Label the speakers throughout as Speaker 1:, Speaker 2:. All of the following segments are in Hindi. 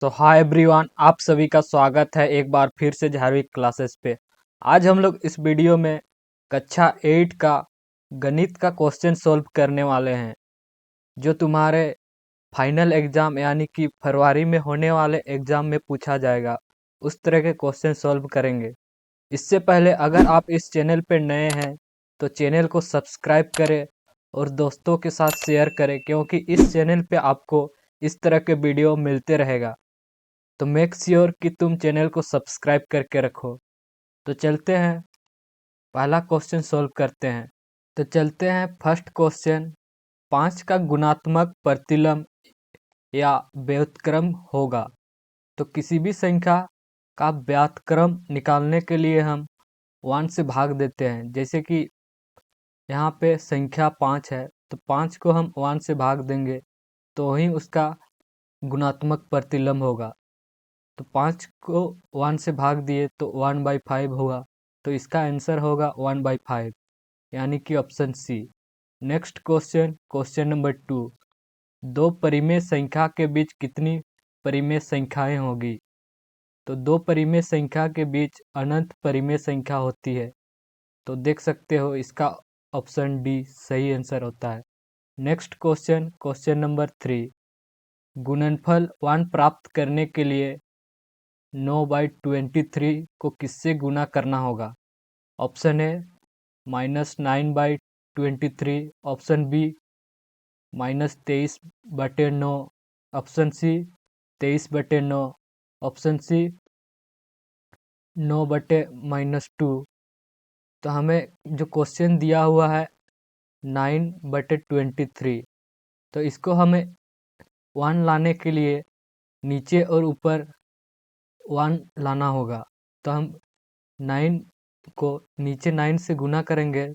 Speaker 1: तो हाय एवरीवन, आप सभी का स्वागत है एक बार फिर से झारविक क्लासेस पे। आज हम लोग इस वीडियो में कक्षा 8 का गणित का क्वेश्चन सॉल्व करने वाले हैं, जो तुम्हारे फाइनल एग्जाम यानी कि फरवरी में होने वाले एग्जाम में पूछा जाएगा। उस तरह के क्वेश्चन सॉल्व करेंगे। इससे पहले अगर आप इस चैनल पे नए हैं तो चैनल को सब्सक्राइब करें और दोस्तों के साथ शेयर करें, क्योंकि इस चैनल पे आपको इस तरह के वीडियो मिलते रहेगा। तो मेक श्योर कि तुम चैनल को सब्सक्राइब करके रखो। तो चलते हैं, पहला क्वेश्चन सॉल्व करते हैं। तो चलते हैं फर्स्ट क्वेश्चन। 5 का गुणात्मक प्रतिलोम या व्युत्क्रम होगा। तो किसी भी संख्या का व्युत्क्रम निकालने के लिए हम 1 से भाग देते हैं। जैसे कि यहाँ पे संख्या 5 है, तो 5 को हम 1 से भाग देंगे तो वही उसका गुणात्मक प्रतिलोम होगा। तो 5 को 1 से भाग दिए तो 1/5 होगा। तो इसका आंसर होगा 1/5, यानी कि option C. Next question, question number 2। दो परिमेय संख्या के बीच कितनी परिमेय संख्याएं होगी? तो दो परिमेय संख्या के बीच अनंत परिमेय संख्या होती है। तो देख सकते हो इसका ऑप्शन डी सही आंसर होता है। Next question, question number 3। गुणनफल 1 प्राप्त करने के लिए 9/23 को किससे गुना करना होगा? Option A -9/23, option B -23/9, option C 23/9, option C 9/-2। तो हमें जो क्वेश्चन दिया हुआ है 9/23, तो इसको हमें 1 लाने के लिए नीचे और ऊपर 1 लाना होगा। तो हम 9 को नीचे 9 से गुना करेंगे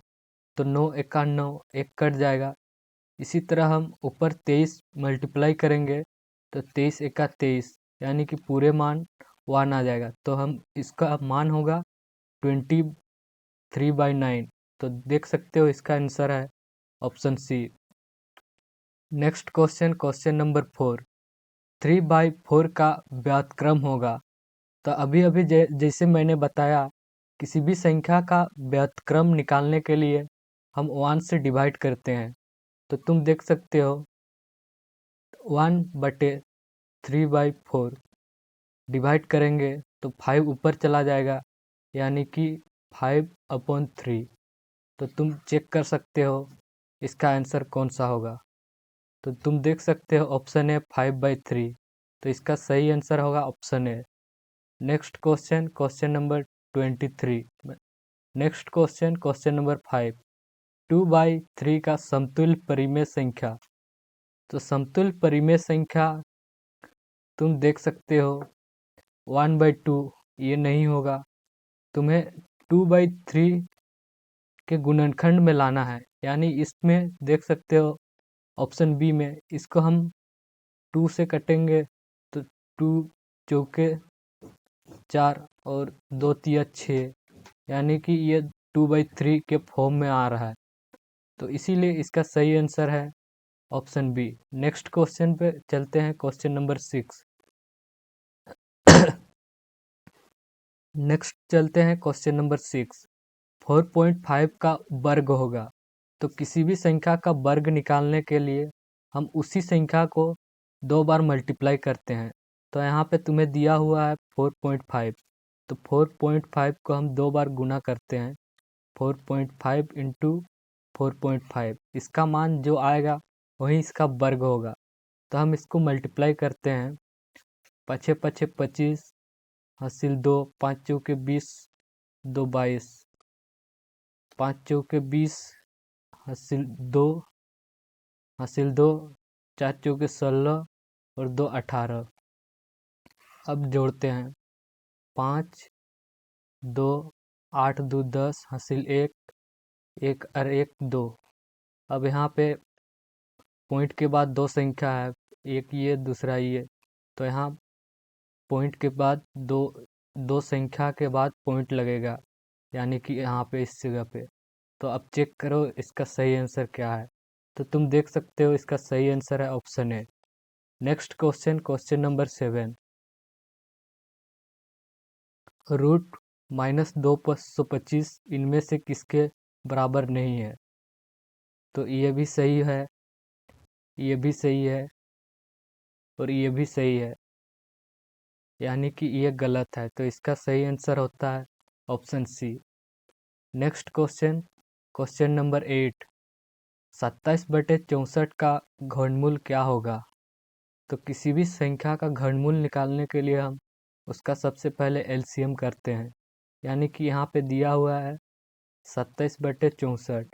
Speaker 1: तो 9 एका 9, एक कट जाएगा। इसी तरह हम ऊपर 23 मल्टीप्लाई करेंगे तो 23 एका 23, यानी कि पूरे मान 1 आ जाएगा। तो हम इसका मान होगा 23/9। तो देख सकते हो इसका आंसर है option C. Next question, question number 4। 3/4 का व्युत्क्रम होगा। तो अभी अभी जैसे मैंने बताया, किसी भी संख्या का व्युत्क्रम निकालने के लिए हम 1 से डिवाइड करते हैं। तो तुम देख सकते हो 1/3/4 डिवाइड करेंगे तो 5 ऊपर चला जाएगा, यानी कि 5/3। तो तुम चेक कर सकते हो इसका आंसर कौन सा होगा। तो तुम देख सकते हो ऑप्शन है 5/3। तो इसका सही आंसर होगा option A. Next question, question number 23। Next question, question number 5। 2/3 का समतुल्य परिमेय संख्या। तो समतुल्य परिमेय संख्या तुम देख सकते हो 1/2, ये नहीं होगा। तुम्हें 2/3 के गुणनखंड में लाना है, यानी इसमें देख सकते हो ऑप्शन बी में इसको हम 2 से कटेंगे तो 2 चौके 4 और 2 तिया 6, यानी कि ये 2/3 के फॉर्म में आ रहा है। तो इसीलिए इसका सही आंसर है ऑप्शन बी। नेक्स्ट क्वेश्चन पे चलते हैं, क्वेश्चन नंबर 6। नेक्स्ट चलते हैं क्वेश्चन नंबर 6। 4.5 का वर्ग होगा। तो किसी भी संख्या का वर्ग निकालने के लिए हम उसी संख्या को 2 बार मल्टीप्लाई करते हैं। तो यहाँ पे तुम्हें दिया हुआ है 4.5। तो 4.5 को हम 2 बार गुना करते हैं। 4.5 इंटू 4.5, इसका मान जो आएगा वही इसका वर्ग होगा। तो हम इसको मल्टीप्लाई करते हैं। 5 5 25, हासिल 2, 5 चौके 20, 2 22, 5 चौके 20, हासिल 2, हासिल 2, 4 चौके 16 और 2 18। अब जोड़ते हैं 5 2 8 2 10, हासिल 1 1 और 1 2। अब यहाँ पे पॉइंट के बाद दो संख्या है, एक ये दूसरा ये। तो यहाँ पॉइंट के बाद दो संख्या के बाद पॉइंट लगेगा, यानी कि यहाँ पे इस जगह पे। तो अब चेक करो इसका सही आंसर क्या है। तो तुम देख सकते हो इसका सही आंसर है option A. Next question, question number 7। Root -225 इनमें से किसके बराबर नहीं है? तो ये भी सही है, ये भी सही है और ये भी सही है, यानी कि ये गलत है। तो इसका सही आंसर होता है option C. Next question, question number 8, 27/64 का घनमूल क्या होगा? तो किसी भी संख्या का घनमूल निकालने के लिए हम उसका सबसे पहले एलसीएम करते हैं, यानी कि यहाँ पे दिया हुआ है 27/64,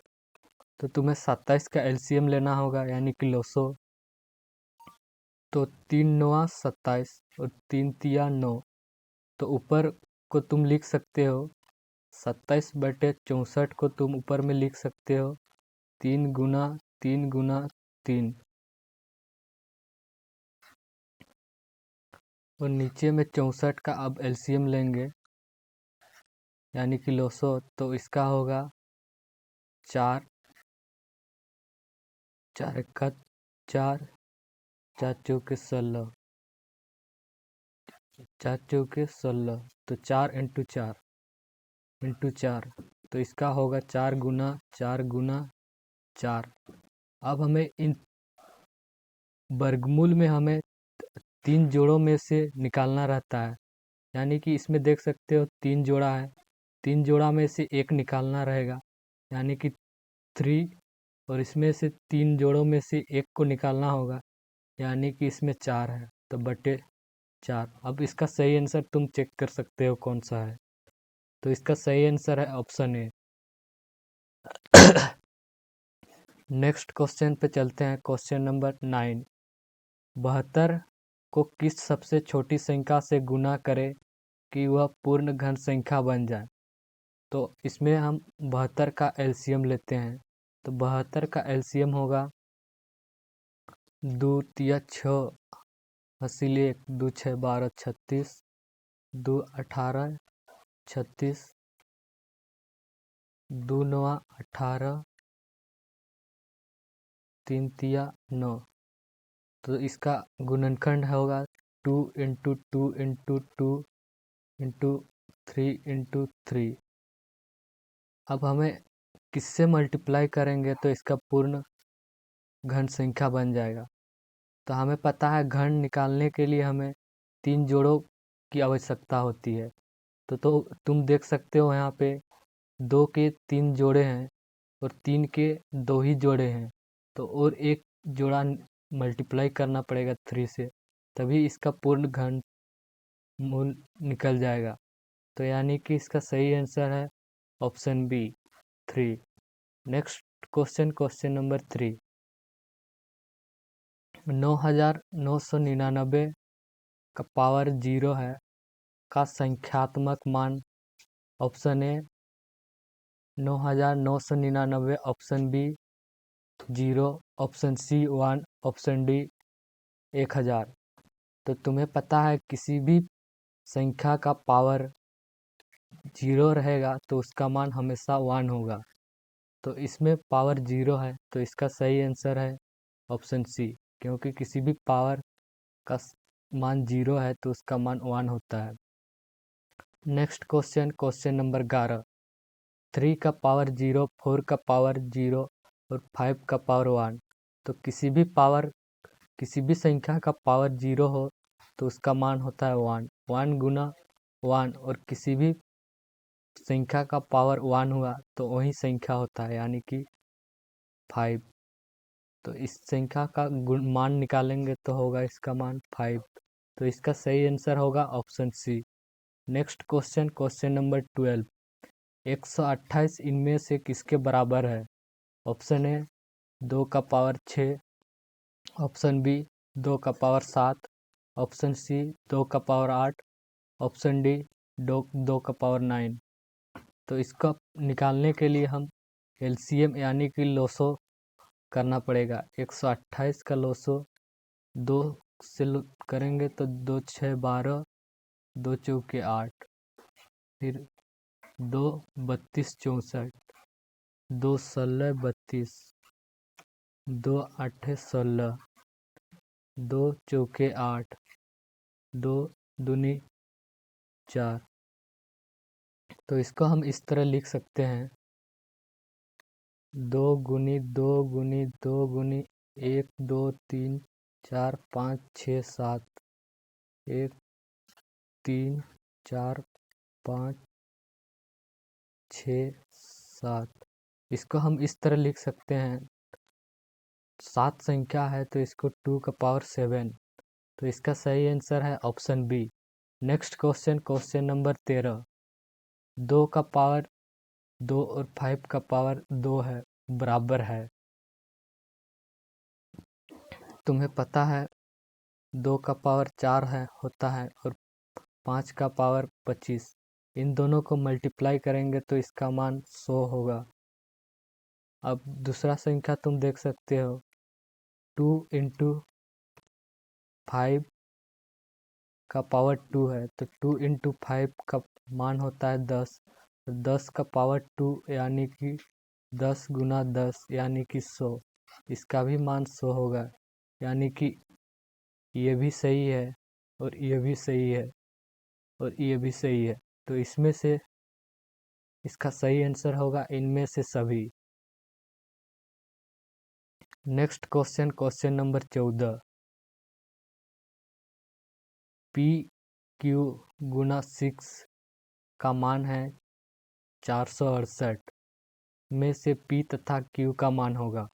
Speaker 1: तो तुम्हें 27 का एलसीएम लेना होगा, यानी कि लोसो। तो 3×9 = 27 और 3×3 = 9, तो ऊपर को तुम लिख सकते हो 27/64 को तुम ऊपर में लिख सकते हो 3×3×3, और नीचे में 64 का अब एलसीएम लेंगे, यानी कि लोसो। तो इसका होगा 4, 4 × 4, 4 × 4 = 16, 4 × 4 = 16, तो 4 × 4 × 4, तो इसका होगा 4×4×4। अब हमें इन वर्गमूल में हमें 3 जोड़ों में से निकालना रहता है, यानी कि इसमें देख सकते हो 3 जोड़ा है, 3 जोड़ा में से एक निकालना रहेगा, यानी कि 3, और इसमें से 3 जोड़ों में से एक को निकालना होगा, यानी कि इसमें 4 है, तो बटे 4। अब इसका सही आंसर तुम चेक कर सकते हो कौन सा है। तो इसका सही आंसर है ऑप्शन ए। नेक्स्ट क्वेश्चन पे चलते हैं, क्वेश्चन नंबर 9, 72 को किस सबसे छोटी संख्या से गुना करें कि वह पूर्ण घन संख्या बन जाए? तो इसमें हम 72 का एलसीएम लेते हैं, तो 72 का एलसीएम होगा 2 × 6 = 1, 2 × 6 = 12, 36, 2 × 18 = 36, 2 × 9 = 18, 3 × 3 = 9, तो इसका गुणनखंड होगा 2 × 2 × 2 × 3 × 3। अब हमें किससे मल्टीप्लाई करेंगे तो इसका पूर्ण घन संख्या बन जाएगा? तो हमें पता है घन निकालने के लिए हमें 3 जोड़ों की आवश्यकता होती है। तो तुम देख सकते हो यहाँ पे 2 के 3 जोड़े हैं और 3 के 2 ही जोड़े हैं, तो और एक जोड़ा मल्टीप्लाई करना पड़ेगा 3 से, तभी इसका पूर्ण घन मूल निकल जाएगा। तो यानी कि इसका सही आंसर है option B, 3। Next question, question number 3, 9999 का पावर 0 है का संख्यात्मक मान? Option A 9999, option B 0, option C 1, option D 1000। तो तुम्हें पता है किसी भी संख्या का पावर 0 रहेगा तो उसका मान हमेशा 1 होगा, तो इसमें पावर 0 है, तो इसका सही आंसर है ऑप्शन सी, क्योंकि किसी भी पावर का मान 0 है तो उसका मान 1 होता है। नेक्स्ट क्वेश्चन, क्वेश्चन नंबर 11, 3 का पावर 0, 4 का पावर 0 और 5 का पावर 1। तो किसी भी संख्या का पावर 0 हो तो उसका मान होता है 1, 1 गुना 1, और किसी भी संख्या का पावर 1 हुआ तो वही संख्या होता है, यानी कि 5। तो इस संख्या का गुण मान निकालेंगे तो होगा इसका मान 5, तो इसका सही आंसर होगा option C. Next question, question number 12, 128 इनमें से किसके बराबर है? ऑप्शन ए 2 का पावर 6, ऑप्शन बी 2 का पावर 7, ऑप्शन सी 2 का पावर 8, ऑप्शन डी 2 का पावर 9। तो इसका निकालने के लिए हम एलसीएम यानी कि लोसो करना पड़ेगा। 128 का लोसो 2 से करेंगे तो 2 × 6 = 12, 2 × 4 = 8, फिर 2 × 32 = 64, 2 × 16 = 32, 2 × 8 = 16, 2 × 4 = 8, 2 दूनी 4, तो इसको हम इस तरह लिख सकते हैं, 2 गुनी 2 गुनी 2 गुनी 1 2 3 4 5 6 7, 1 3 4 5 6 7। इसको हम इस तरह लिख सकते हैं, 7 संख्या है तो इसको 2 का पावर 7। तो इसका सही आंसर है option B. Next question, question number 13। 2 का पावर 2 और 5 का पावर 2 है, बराबर है। तुम्हें पता है 2 का पावर 4 है होता है और 5 का पावर 25। इन दोनों को मल्टीप्लाई करेंगे तो इसका मान 100 होगा। अब दूसरा संख्या तुम देख सकते हो, 2 इंटू 5 का पावर 2 है, तो 2 इंटू 5 का मान होता है 10। तो 10 का पावर 2 यानी कि 10 गुना 10 यानी कि 100। इसका भी मान 100 होगा, यानी कि ये भी सही है और ये भी सही है और ये भी सही है। तो इसमें से इसका सही आंसर होगा इनमें से सभी। Next question, question number 14। P Q गुना 6 का मान है 468 में से पी तथा क्यू का मान होगा।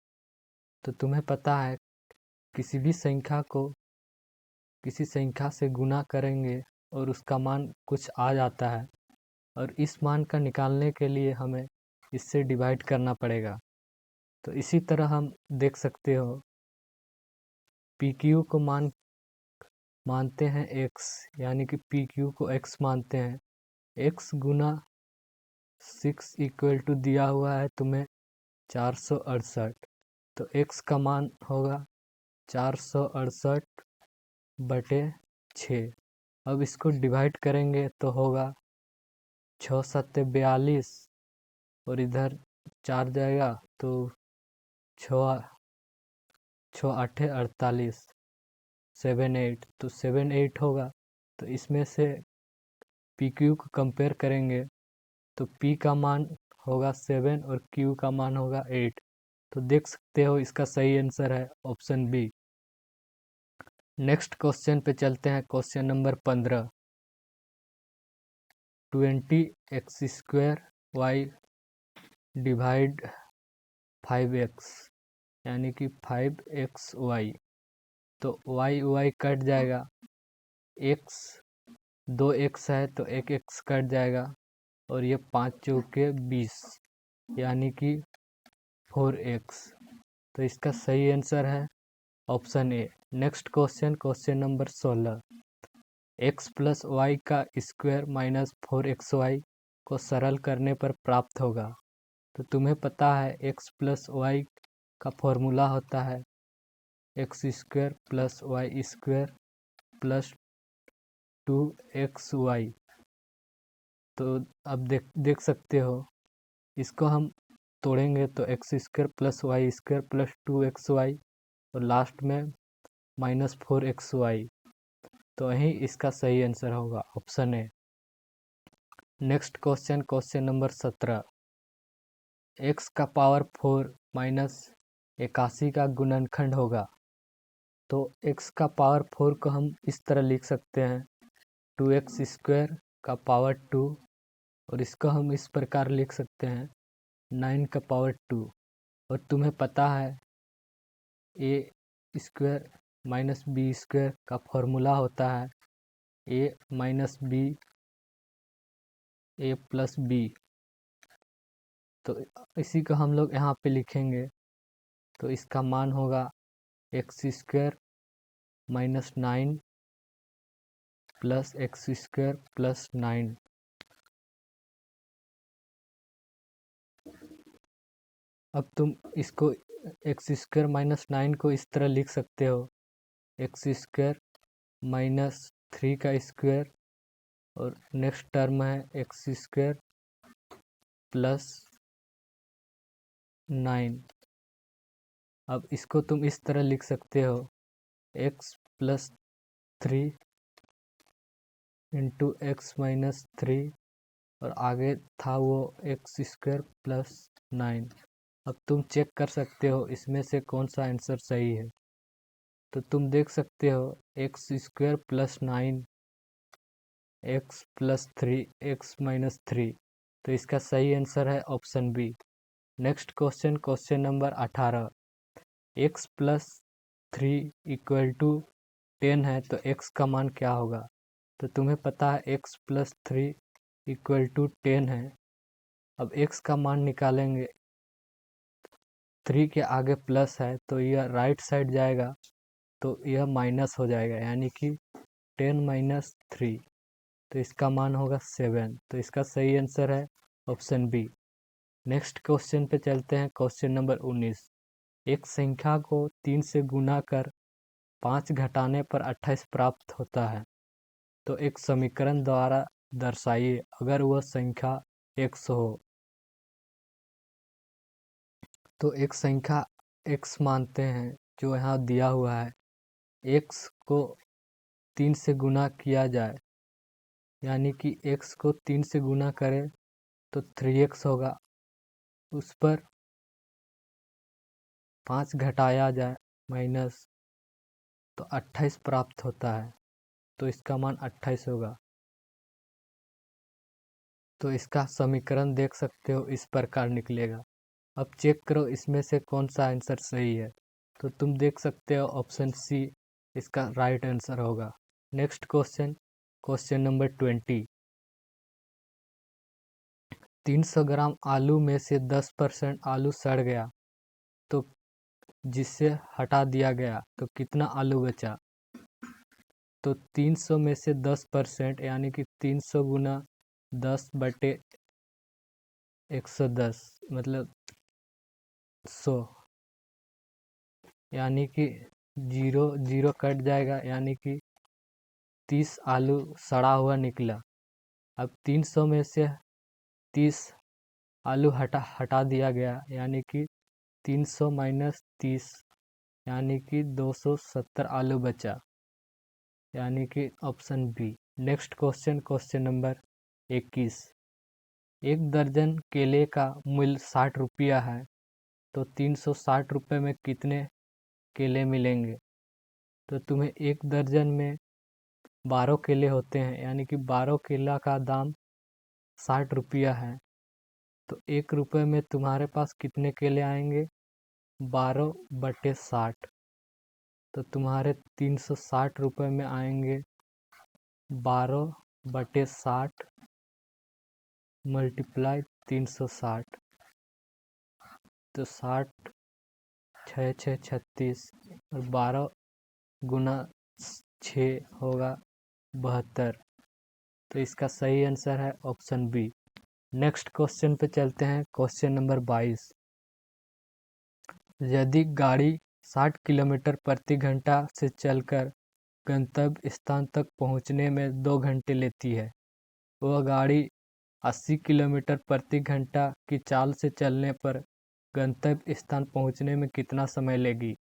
Speaker 1: तो तुम्हें पता है किसी भी संख्या को किसी संख्या से गुना करेंगे और उसका मान कुछ आ जाता है, और इस मान का निकालने के लिए हमें इससे डिवाइड करना पड़ेगा। तो इसी तरह हम देख सकते हो, पी क्यू को मानते हैं x, यानी कि पी क्यू को x मानते हैं। x गुना 6 इक्वल टू दिया हुआ है तुम्हें 468। तो x का मान होगा 468 बटे 6। अब इसको डिवाइड करेंगे तो होगा 6 सत्ते 42 और इधर 4 जाएगा तो 6 आठे 48, 7 8, तो 7 8 होगा। तो इसमें से पी क्यू को कंपेयर करेंगे तो पी का मान होगा 7 और क्यू का मान होगा 8। तो देख सकते हो इसका सही आंसर है ऑप्शन बी। नेक्स्ट क्वेश्चन पे चलते हैं, question number 15। 20x² y divide 5x, यानी कि 5xy। तो y कट जाएगा, x 2x है तो एक x कट जाएगा, और ये 5 चौके 20 यानी कि 4x। तो इसका सही आंसर है option A. Next question, question number 16। x plus y का स्क्वायर माइनस 4xy को सरल करने पर प्राप्त होगा। तो तुम्हें पता है x प्लस वाई का फॉर्मूला होता है x² plus y² plus 2xy। तो अब देख सकते हो, इसको हम तोड़ेंगे तो x² plus y² plus 2xy और लास्ट में माइनस 4xy। तो यही इसका सही आंसर होगा option A. Next question, question number 17। x का पावर 4 माइनस 81 का गुणनखंड होगा। तो x का पावर 4 को हम इस तरह लिख सकते हैं, 2x² का पावर 2, और इसको हम इस प्रकार लिख सकते हैं 9 का पावर 2। और तुम्हें पता है a² माइनस b² का फॉर्मूला होता है a minus b a plus b। तो इसी को हम लोग यहाँ पे लिखेंगे तो इसका मान होगा x² minus 9 plus x² plus 9। अब तुम इसको x² माइनस 9 को इस तरह लिख सकते हो, x² माइनस 3 का स्क्वायर, और नेक्स्ट टर्म है x² प्लस 9। अब इसको तुम इस तरह लिख सकते हो, x plus 3 into x minus 3 और आगे था वो x² + 9। अब तुम चेक कर सकते हो इसमें से कौन सा आंसर सही है। तो तुम देख सकते हो x² + 9 x + 3 x - 3। तो इसका सही आंसर है option B. Next question, question number 18। x + 3 = 10 है तो x का मान क्या होगा। तो तुम्हें पता है x + 3 = 10 है। अब x का मान निकालेंगे, 3 के आगे प्लस है तो यह राइट साइड जाएगा तो यह माइनस हो जाएगा, यानी कि 10 - 3। तो इसका मान होगा 7। तो इसका सही आंसर है ऑप्शन बी। नेक्स्ट क्वेश्चन पे चलते हैं, क्वेश्चन नंबर 19। एक संख्या को 3 से गुना कर 5 घटाने पर 28 प्राप्त होता है, तो एक समीकरण द्वारा दर्शाइए अगर वह संख्या x हो। तो एक संख्या x मानते हैं जो यहाँ दिया हुआ है, x को 3 से गुना किया जाए, यानी कि x को 3 से गुना करें तो 3x होगा, उस पर 5 घटाया जाए माइनस, तो 28 प्राप्त होता है। तो इसका मान 28 होगा। तो इसका समीकरण देख सकते हो इस प्रकार निकलेगा। अब चेक करो इसमें से कौन सा आंसर सही है। तो तुम देख सकते हो ऑप्शन सी इसका राइट आंसर होगा। Next question, question number 20। 300 ग्राम आलू में से 10% आलू सड़ गया, तो जिसे हटा दिया गया तो कितना आलू बचा। तो 300 में से 10% यानी कि 300 गुना 10/110 मतलब 100, यानी कि 0 0 कट जाएगा, यानी कि 30 आलू सड़ा हुआ निकला। अब 300 में से 30 आलू हटा दिया गया, यानी कि 300 - 30, यानी कि 270 आलू बचा, यानी कि option B. Next question, question number 21। एक दर्जन केले का मूल्य 60 रुपया है, तो 360 रुपये में कितने केले मिलेंगे। तो तुम्हें एक दर्जन में 12 केले होते हैं, यानी कि 12 केला का दाम 60 रुपया है। तो 1 रुपये में तुम्हारे पास कितने केले आएंगे, 12/60। तो तुम्हारे 360 रुपये में आएंगे 12/60 × 360। तो 60 6 6 36 और 12 गुना 6 होगा 72। तो इसका सही आंसर है ऑप्शन बी। नेक्स्ट क्वेश्चन पे चलते हैं, क्वेश्चन नंबर 22। यदि गाड़ी 60 किलोमीटर प्रति घंटा से चलकर गंतव्य स्थान तक पहुंचने में 2 घंटे लेती है, वह गाड़ी 80 किलोमीटर प्रति घंटा की चाल से चलने पर गंतव्य स्थान पहुंचने में कितना समय लेगी।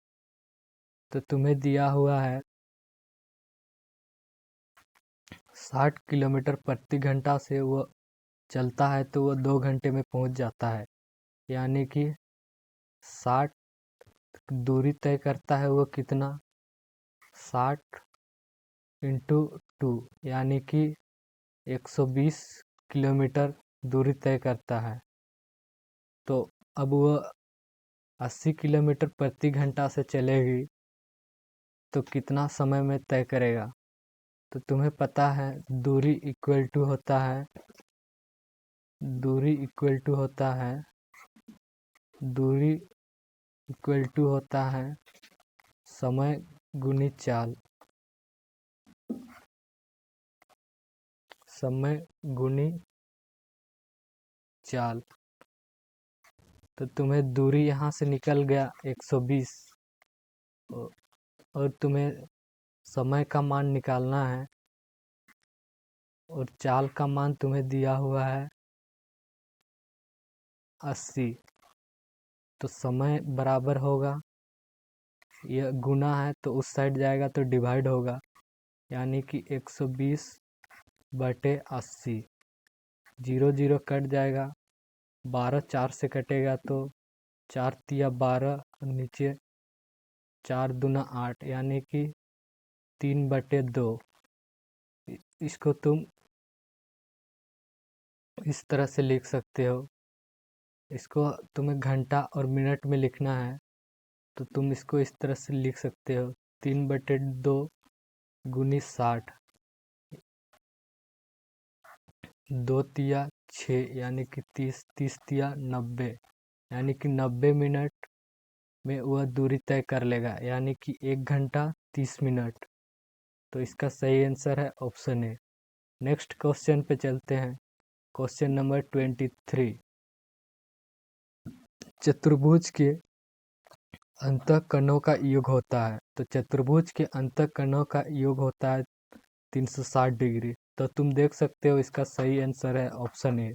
Speaker 1: तो तुम्हें दिया हुआ है 60 किलोमीटर प्रति घंटा से वो चलता है तो वो 2 घंटे में पहुंच जाता है, यानी कि 60 दूरी तय करता है वो कितना, 60 × 2, यानी कि 120 किलोमीटर दूरी तय करता है। तो अब वह 80 किलोमीटर प्रति घंटा से चलेगी तो कितना समय में तय करेगा। तो तुम्हें पता है दूरी इक्वल टू होता है, दूरी इक्वल टू होता है, दूरी इक्वल टू होता है समय गुनी चाल, समय गुनी चाल। तो तुम्हें दूरी यहाँ से निकल गया 120 और तुम्हें समय का मान निकालना है और चाल का मान तुम्हें दिया हुआ है 80। तो समय बराबर होगा, यह गुना है तो उस साइड जाएगा तो डिवाइड होगा, यानी कि 120/80। जीरो जीरो कट जाएगा, 12 4 से कटेगा तो 4 तिया 12, नीचे 4 दूना 8, यानी कि 3/2। इसको तुम इस तरह से लिख सकते हो। इसको तुम्हें घंटा और मिनट में लिखना है तो तुम इसको इस तरह से लिख सकते हो, 3/2 गुनी 60, 2 तिया 6, यानी कि 30, 30 तिया 90, यानी कि 90 मिनट में वह दूरी तय कर लेगा, यानी कि 1 घंटा 30 मिनट। तो इसका सही आंसर है ऑप्शन ए। नेक्स्ट क्वेश्चन पे चलते हैं। Question number 23। चतुर्भुज के अंतःकोणों का योग होता है, तो चतुर्भुज के अंतःकोणों का योग होता है 360 डिग्री। तो तुम देख सकते हो इसका सही आंसर है ऑप्शन ए।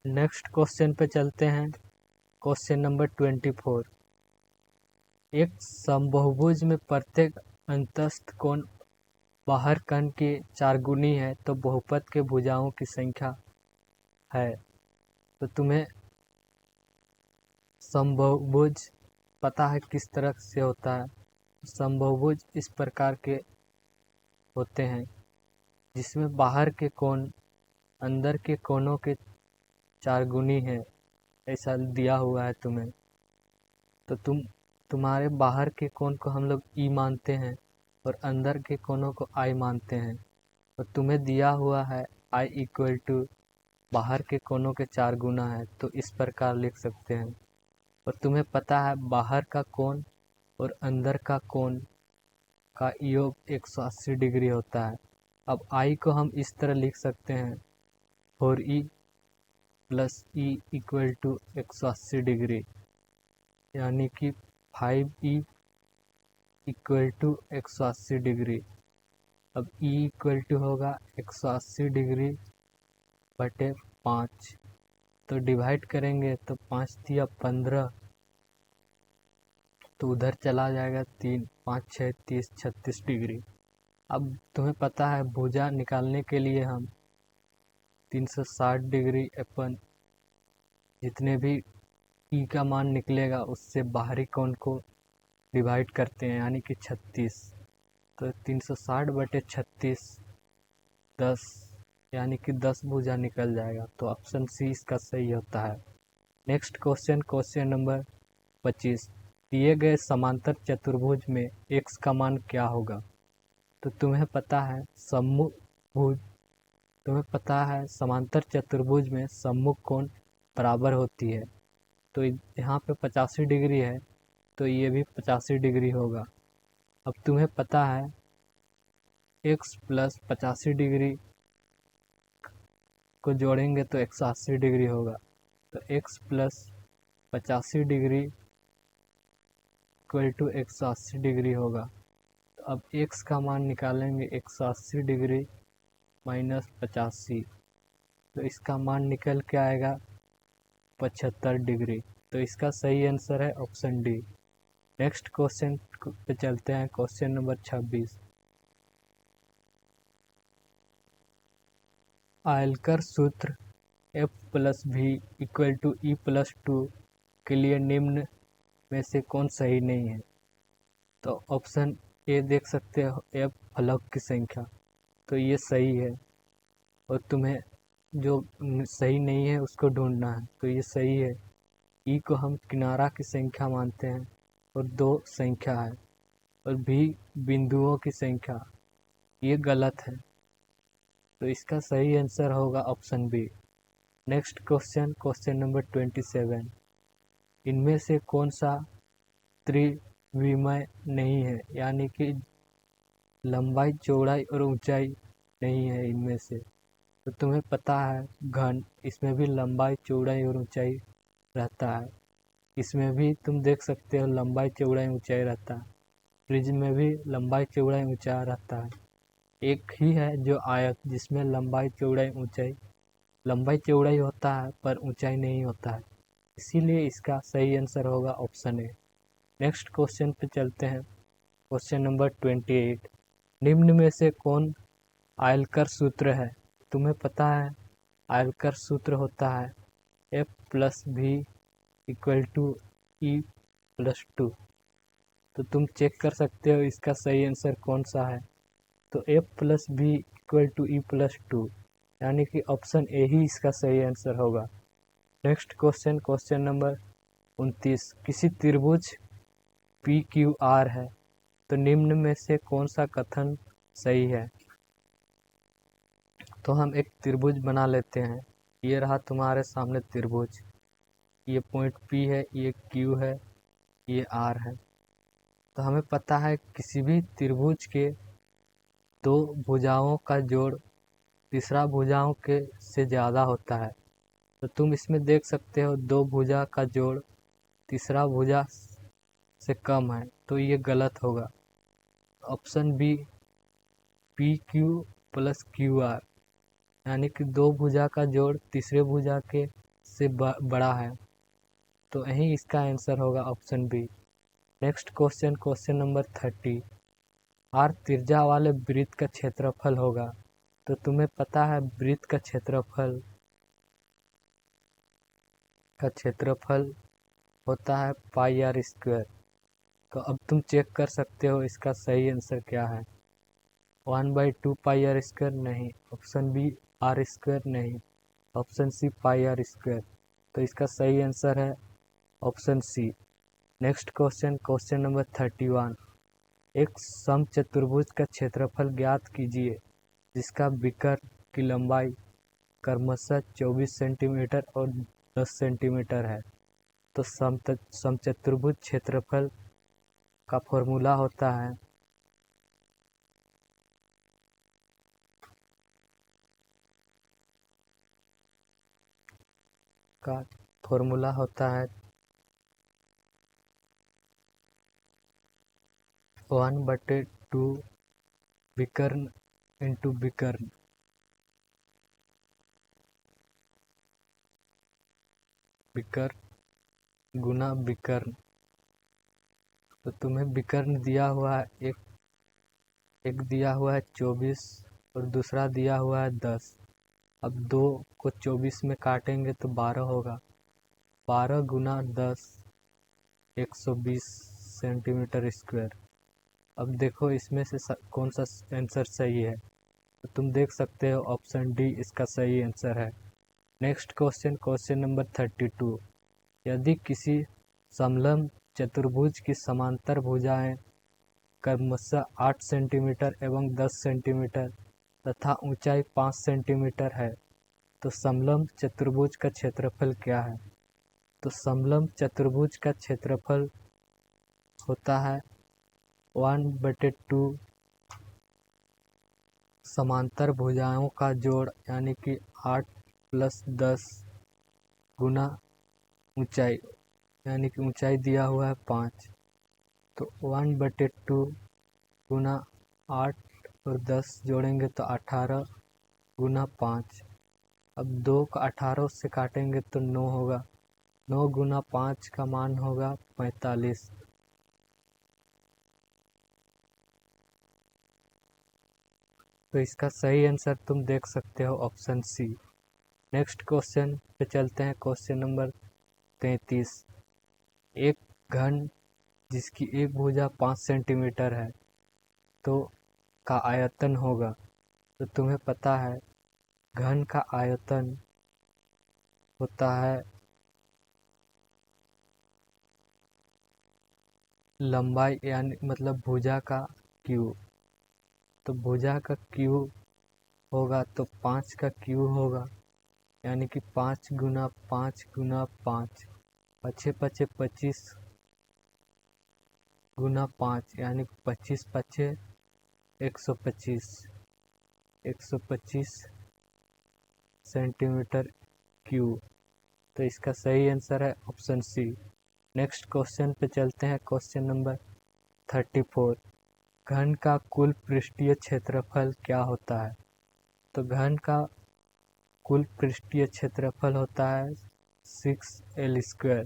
Speaker 1: नेक्स्ट क्वेश्चन पे चलते हैं। Question number 24। एक समबाहुभुज में प्रत्येक अंतस्थ कोण बाहर कोण के 4 गुनी है तो बहुपद के भुजाओं की संख्या है। तो तुम्हें समबाहुभुज पता है किस तरह से होता है। समबाहुभुज इस प्रकार के होते हैं जिसमें बाहर के कोण अंदर के कोणों के 4 गुनी है, ऐसा दिया हुआ है तुम्हें। तो तुम्हारे बाहर के कोण को हम लोग ई मानते हैं और अंदर के कोणों को आई मानते हैं। और तुम्हें दिया हुआ है आई इक्वल टू बाहर के कोणों के 4 गुना है, तो इस प्रकार लिख सकते हैं। और तुम्हें पता है बाहर का कोण और अंदर का कोण का योग 180 डिग्री होता है। अब आई को हम इस तरह लिख सकते हैं, 4e plus e equal to 180 डिग्री, यानी कि 5e इक्वल टू 180 डिग्री। अब E इक्वल टू होगा 180 डिग्री बटे 5, तो डिवाइड करेंगे तो 5 तिया 15, तो उधर चला जाएगा 3, 5 6 30 36 डिग्री। अब तुम्हें पता है भुजा निकालने के लिए हम 360 डिग्री अपन जितने भी ई का मान निकलेगा उससे बाहरी कोण को डिवाइड करते हैं, यानी कि 36। तो 360 बटे 36 10, यानी कि 10 भुजा निकल जाएगा। तो ऑप्शन सी इसका सही होता है। Next question, question number 25। दिए गए समांतर चतुर्भुज में x का मान क्या होगा। तो तुम्हें पता है समांतर चतुर्भुज में सम्मुख कोण बराबर होती है। तो यहाँ पे 85 डिग्री है तो ये भी 85 डिग्री होगा। अब तुम्हें पता है x प्लस 85 डिग्री को जोड़ेंगे तो 180 डिग्री होगा। तो x प्लस 85 डिग्री इक्वल टू 180 डिग्री होगा। तो अब x का मान निकालेंगे, 180 डिग्री माइनस 85, तो इसका मान निकल के आएगा 75 डिग्री। तो इसका सही आंसर है ऑप्शन डी। नेक्स्ट क्वेश्चन पे चलते हैं। Question number 26। आयलकर सूत्र F plus v equal to e plus 2 के लिए निम्न में से कौन सही नहीं है। तो ऑप्शन ए देख सकते हो, F फलक की संख्या, तो ये सही है। और तुम्हें जो सही नहीं है उसको ढूंढना है, तो ये सही है। ई को हम किनारा की संख्या मानते हैं और 2 संख्या है। और भी बिंदुओं की संख्या, ये गलत है। तो इसका सही आंसर होगा option B. Next question, question number 27। इनमें से कौन सा त्रिविमीय नहीं है, यानी कि लंबाई चौड़ाई और ऊंचाई नहीं है इनमें से। तो तुम्हें पता है घन, इसमें भी लंबाई चौड़ाई और ऊंचाई रहता है। इसमें भी तुम देख सकते हो लंबाई चौड़ाई ऊंचाई रहता है। प्रिज्म में भी लंबाई चौड़ाई ऊंचाई रहता है। एक ही है जो आयत, जिसमें लंबाई चौड़ाई होता है पर ऊंचाई नहीं होता है। इसीलिए इसका सही आंसर होगा ऑप्शन ए। नेक्स्ट क्वेश्चन पे चलते हैं। Question number 28। निम्न में से कौन आयलकर सूत्र है। तुम्हें पता है आयताकार सूत्र होता है F+V = E+2। तो तुम चेक कर सकते हो इसका सही आंसर कौन सा है। तो F+V = E+2, यानी कि ऑप्शन ए ही इसका सही आंसर होगा। Next question, question number 29। किसी त्रिभुज PQR है, तो निम्न में से कौन सा कथन सही है। तो हम एक त्रिभुज बना लेते हैं। ये रहा तुम्हारे सामने त्रिभुज, ये पॉइंट P है, ये Q है, ये R है। तो हमें पता है किसी भी त्रिभुज के दो भुजाओं का जोड़ तीसरा भुजाओं के से ज़्यादा होता है। तो तुम इसमें देख सकते हो दो भुजा का जोड़ तीसरा भुजा से कम है, तो ये गलत होगा। ऑप्शन बी PQ+QR, यानी कि दो भुजा का जोड़ तीसरे भुजा के से बड़ा है, तो यही इसका आंसर होगा option B. Next question, question number 30। R त्रिज्या वाले वृत्त का क्षेत्रफल होगा। तो तुम्हें पता है वृत्त का क्षेत्रफल होता है πr²। तो अब तुम चेक कर सकते हो इसका सही आंसर क्या है। 1/2 πr², नहीं। ऑप्शन बी r² नहीं। Option C πr²। तो इसका सही आंसर है option C. Next question, question number 31। एक समचतुर्भुज का क्षेत्रफल ज्ञात कीजिए जिसका विकर्ण की लंबाई क्रमशः 24 सेंटीमीटर और 10 सेंटीमीटर है। तो समचतुर्भुज क्षेत्रफल का फॉर्मूला होता है का फॉर्मूला होता है 1/2 विकर्ण इंटू विकर्ण। विकर्ण गुना विकर्ण। तो तुम्हें विकर्ण दिया हुआ है एक दिया हुआ है 24 और दूसरा दिया हुआ है 10। अब 2 को 24 में काटेंगे तो 12 होगा। 12 गुना 10 120 सेंटीमीटर स्क्वायर। अब देखो इसमें से कौन सा आंसर सही है। तो तुम देख सकते हो ऑप्शन डी इसका सही आंसर है। Next question, question number 32। यदि किसी समलंब चतुर्भुज की समांतर भुजाएं क्रमशः 8 सेंटीमीटर एवं 10 सेंटीमीटर तथा ऊंचाई 5 सेंटीमीटर है, तो समलंब चतुर्भुज का क्षेत्रफल क्या है। तो समलंब चतुर्भुज का क्षेत्रफल होता है 1/2 समांतर भुजाओं का जोड़, यानी कि 8 + 10 गुना ऊंचाई, यानी कि ऊंचाई दिया हुआ है 5। तो 1/2 गुना 8 और 10 जोड़ेंगे तो 18 गुना 5। अब 2 का 18 से काटेंगे तो 9 होगा। 9 गुना 5 का मान होगा 45। तो इसका सही आंसर तुम देख सकते हो ऑप्शन सी। नेक्स्ट क्वेश्चन पे चलते हैं, क्वेश्चन नंबर 33। एक घन जिसकी एक भुजा 5 सेंटीमीटर है तो का आयतन होगा। तो तुम्हें पता है घन का आयतन होता है लंबाई, यानी मतलब भुजा का क्यूब। तो भुजा का क्यूब होगा तो 5 का क्यूब होगा, यानी कि 5 गुना 5 गुना 5, 5 5 25 गुना 5, यानी 25 5 125 125 सेंटीमीटर क्यूब। तो इसका सही आंसर है ऑप्शन सी। नेक्स्ट क्वेश्चन पे चलते हैं, क्वेश्चन नंबर 34। घन का कुल पृष्ठीय क्षेत्रफल क्या होता है। तो घन का कुल पृष्ठीय क्षेत्रफल होता है 6l²।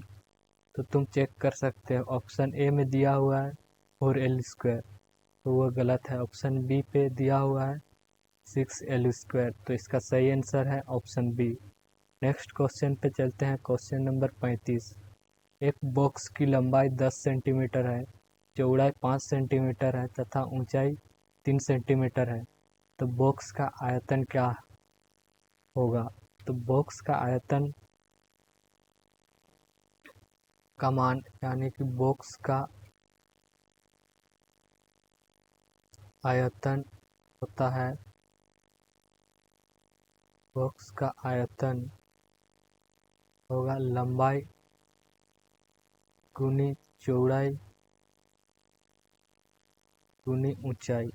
Speaker 1: तो तुम चेक कर सकते हो ऑप्शन ए में दिया हुआ है 4l², तो वो गलत है। ऑप्शन बी पे दिया हुआ है 6l²। तो इसका सही आंसर है ऑप्शन बी। नेक्स्ट क्वेश्चन पे चलते हैं। Question number 35। एक बॉक्स की लंबाई 10 सेंटीमीटर है, चौड़ाई 5 सेंटीमीटर है तथा ऊंचाई 3 सेंटीमीटर है। तो बॉक्स का आयतन क्या होगा? तो बॉक्स का आयतन का मान यानी कि बॉक्स का आयतन होता है, बॉक्स का आयतन होगा लंबाई गुनी चौड़ाई गुनी ऊंचाई।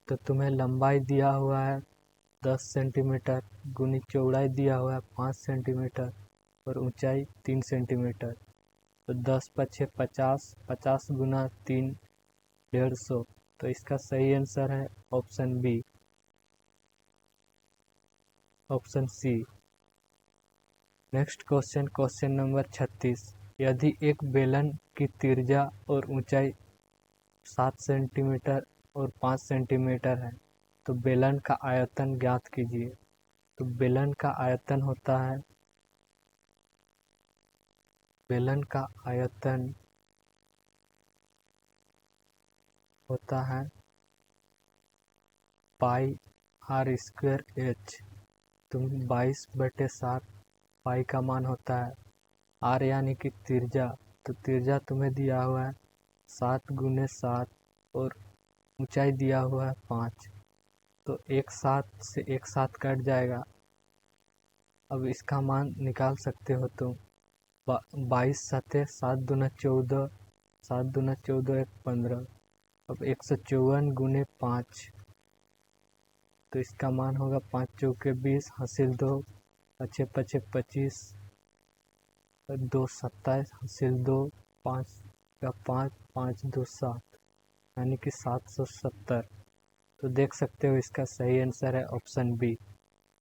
Speaker 1: तो तुम्हें लंबाई दिया हुआ है 10 सेंटीमीटर, गुनी चौड़ाई दिया हुआ है 5 सेंटीमीटर और ऊंचाई 3 सेंटीमीटर। तो 10×5 = 50, 50 गुना 3 150। तो इसका सही आंसर है option B, option C. Next question, question number 36। यदि एक बेलन की त्रिज्या और ऊंचाई 7 सेंटीमीटर और 5 सेंटीमीटर है तो बेलन का आयतन ज्ञात कीजिए। तो बेलन का आयतन होता है, बेलन का आयतन होता है πr²h। तुम 22/7 पाई का मान होता है आर यानी कि त्रिज्या। तो त्रिज्या तुम्हें दिया हुआ है 7×7 और ऊंचाई दिया हुआ है 5। तो एक 7 से एक 7 कट जाएगा। अब इसका मान निकाल सकते हो तुम। 22×7 7 दूना 14, 7 दूना 14 = 15। अब 154×5। तो इसका मान होगा 5 चौके 20 हासिल 2, 5×5 = 25, 2 27 हासिल 2, 5 का 5, 5 2 7 यानी कि 770। तो देख सकते हो इसका सही आंसर है option B.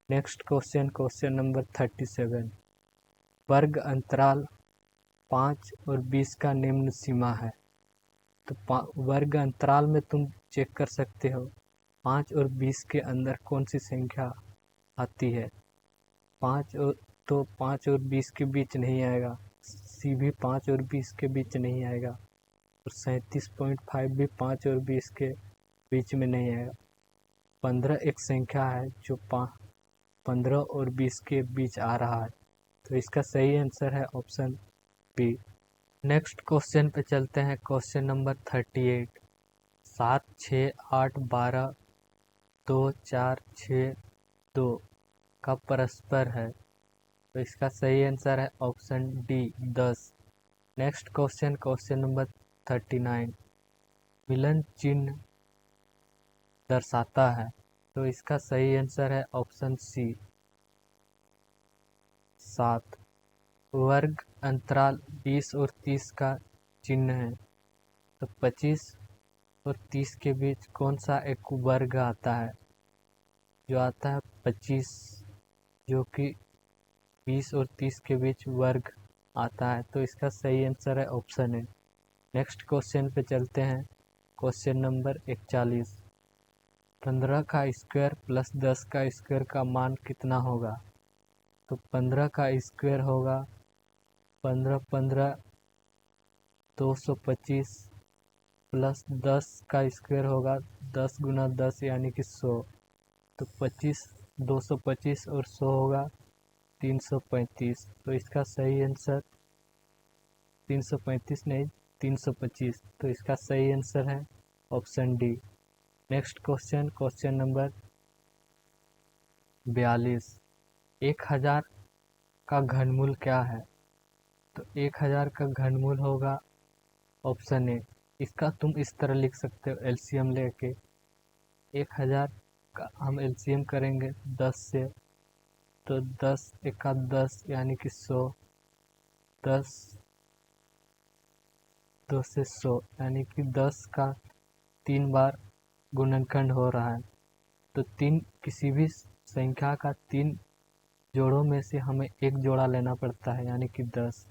Speaker 1: Next question, question number 37। वर्ग अंतराल 5 और 20 का निम्न सीमा है। तो वर्ग अंतराल में तुम चेक कर सकते हो 5 और 20 के अंदर कौन सी संख्या आती है। 5 और 20 के बीच नहीं आएगा, सी भी 5 और 20 के बीच नहीं आएगा और 37.5 भी 5 और 20 के बीच में नहीं आएगा। 15 एक संख्या है जो 15 और 20 के बीच आ रहा है। तो इसका सही आंसर है ऑप्शन बी। नेक्स्ट क्वेश्चन पे चलते हैं। Question number 38। 7 6 8 12 2 4 6 2 का परस्पर है। तो इसका सही आंसर है option D 10। Next question, question number 39। मिलन चिन्ह दर्शाता है। तो इसका सही आंसर है ऑप्शन सी 7। वर्ग अंतराल 20 और 30 का चिन्ह है। तो 25 और 30 के बीच कौन सा एक वर्ग आता है? जो आता है 25, जो कि 20 और 30 के बीच वर्ग आता है। तो इसका सही आंसर है ऑप्शन ए। नेक्स्ट क्वेश्चन पे चलते हैं। Question number 41। 15 का स्क्वायर प्लस 10 का स्क्वायर का मान कितना होगा? तो 15 का स्क्वायर होगा 15 15 225 प्लस 10 का स्क्वायर होगा 10 गुना 10 यानी कि 100। तो 25 225 और 100 होगा 335। तो इसका सही आंसर 335 नहीं 325। तो इसका सही आंसर है option D. Next question, question number 42। 1000 का घनमूल क्या है? तो 1000 का घनमूल होगा ऑप्शन ए। इसका तुम इस तरह लिख सकते हो एलसीएम लेके। 1000 का हम एलसीएम करेंगे 10 से। तो 10 एका 10 यानी कि 100, 10 2 से 100 यानी कि 10 का 3 बार गुणनखंड हो रहा है। तो किसी भी संख्या का 3 जोड़ों में से हमें एक जोड़ा लेना पड़ता है यानी कि 10,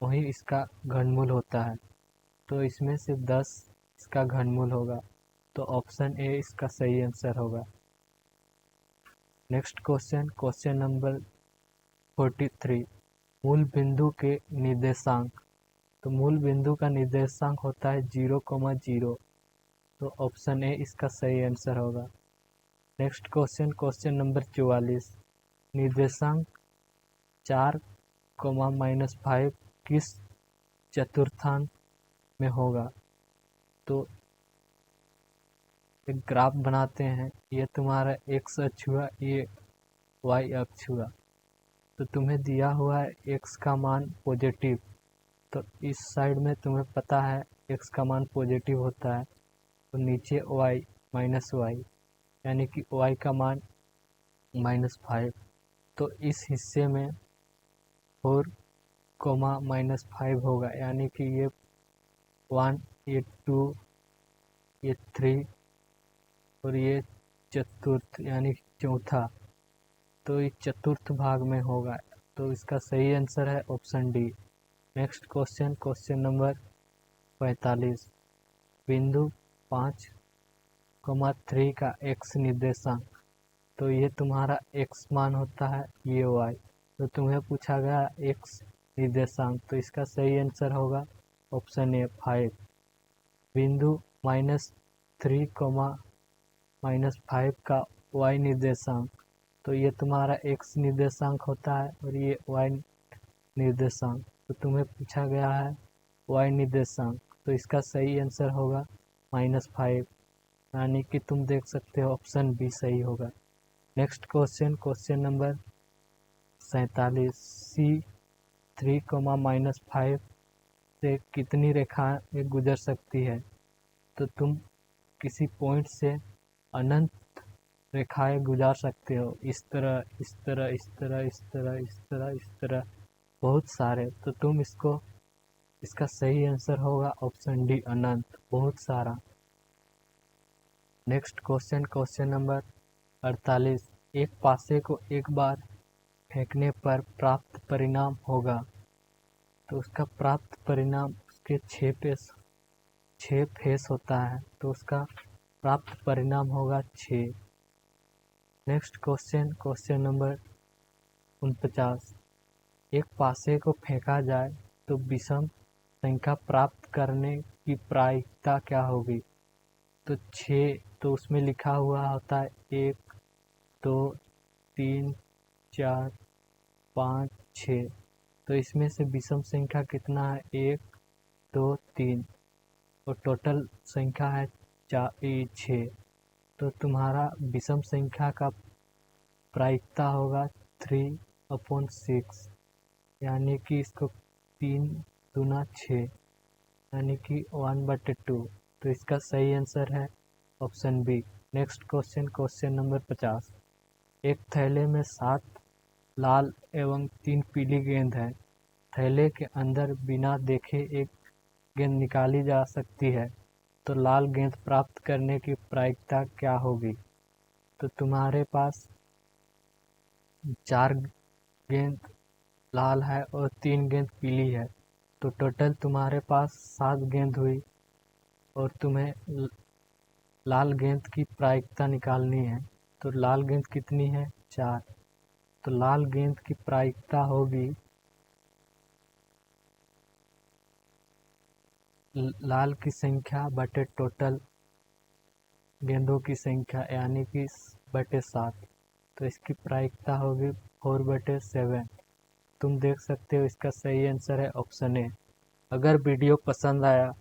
Speaker 1: वही इसका घनमूल होता है। तो इसमें से 10 इसका घनमूल होगा। तो ऑप्शन ए इसका सही आंसर होगा। नेक्स्ट क्वेश्चन, क्वेश्चन नंबर 43, मूल बिंदु के निर्देशांक। तो मूल बिंदु का निर्देशांक होता है 0,0, तो ऑप्शन ए इसका सही आंसर होगा। नेक्स्ट क्वेश्चन, क्वेश्चन नंबर 44, निर्देशांक 4, -5 किस चतुर्थांश में होगा। तो एक ग्राफ बनाते हैं, ये तुम्हारा एक्स अक्ष हुआ, ये वाई अक्ष हुआ। तो तुम्हें दिया हुआ है एक्स का मान पॉजिटिव, तो इस साइड में तुम्हें पता है एक्स का मान पॉजिटिव होता है, तो नीचे वाई -y, यानी कि y का मान -5। तो इस हिस्से में 4, -5 होगा, यानी कि ये 1, ये 2, ये 3 और ये चतुर्थ यानी चौथा, तो ये चतुर्थ भाग में होगा। तो इसका सही आंसर है option D. Next question, question number 45, बिंदु 5,3 का x निर्देशांक। तो ये तुम्हारा x मान होता है, ये y। तो तुम्हें पूछा गया x निर्देशांक, तो इसका सही आंसर होगा ऑप्शन ए 5। बिंदु -3, -5 का y निर्देशांक। तो ये तुम्हारा x निर्देशांक होता है और ये y निर्देशांक। तो तुम्हें पूछा गया है y निर्देशांक, तो इसका सही आंसर होगा -5, यानी कि तुम देख सकते हो ऑप्शन बी सही होगा। Next question, question number 47, C3, -5 से कितनी रेखाएं गुजर सकती है। तो तुम किसी पॉइंट से अनंत रेखाएं गुजार सकते हो, इस तरह, इस तरह, इस तरह, इस तरह, इस तरह, इस तरह, बहुत सारे। तो तुम इसका सही आंसर होगा ऑप्शन डी, अनंत, बहुत सारा। नेक्स्ट क्वेश्चन, क्वेश्चन नंबर 48, एक पासे को एक बार फेंकने पर प्राप्त परिणाम होगा। तो उसका प्राप्त परिणाम उसके 6 फेस होता है, तो उसका प्राप्त परिणाम होगा 6। नेक्स्ट क्वेश्चन, क्वेश्चन नंबर 49, एक पासे को फेंका जाए तो विषम संख्या प्राप्त करने की प्रायिकता क्या होगी। तो 6, तो उसमें लिखा हुआ होता है 1, 2, 3, 4, 5, 6। तो इसमें से विषम संख्या कितना है, 1, 2, 3, और टोटल संख्या है 6। तो तुम्हारा विषम संख्या का प्रायिकता होगा 3/6, यानी कि इसको 3 दूना 6, यानी कि 1/2। तो इसका सही आंसर है option B. Next question, question number 50, एक थैले में 7 लाल एवं 3 पीली गेंद है। थैले के अंदर बिना देखे एक गेंद निकाली जा सकती है, तो लाल गेंद प्राप्त करने की प्रायिकता क्या होगी। तो तुम्हारे पास 4 गेंद लाल है और 3 गेंद पीली है, तो टोटल तुम्हारे पास 7 गेंद हुई, और तुम्हें लाल गेंद की प्रायिकता निकालनी है। तो लाल गेंद कितनी है, 4। तो लाल गेंद की प्रायिकता होगी, लाल की संख्या बटे टोटल गेंदों की संख्या, यानी कि बटे 7। तो इसकी प्रायिकता होगी 4/7। तुम देख सकते हो इसका सही आंसर है ऑप्शन ए। अगर वीडियो पसंद आया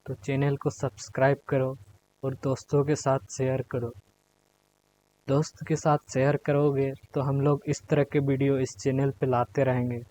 Speaker 1: तो चैनल को सब्सक्राइब करो और दोस्तों के साथ शेयर करो। दोस्त के साथ शेयर करोगे तो हम लोग इस तरह के वीडियो इस चैनल पे लाते रहेंगे।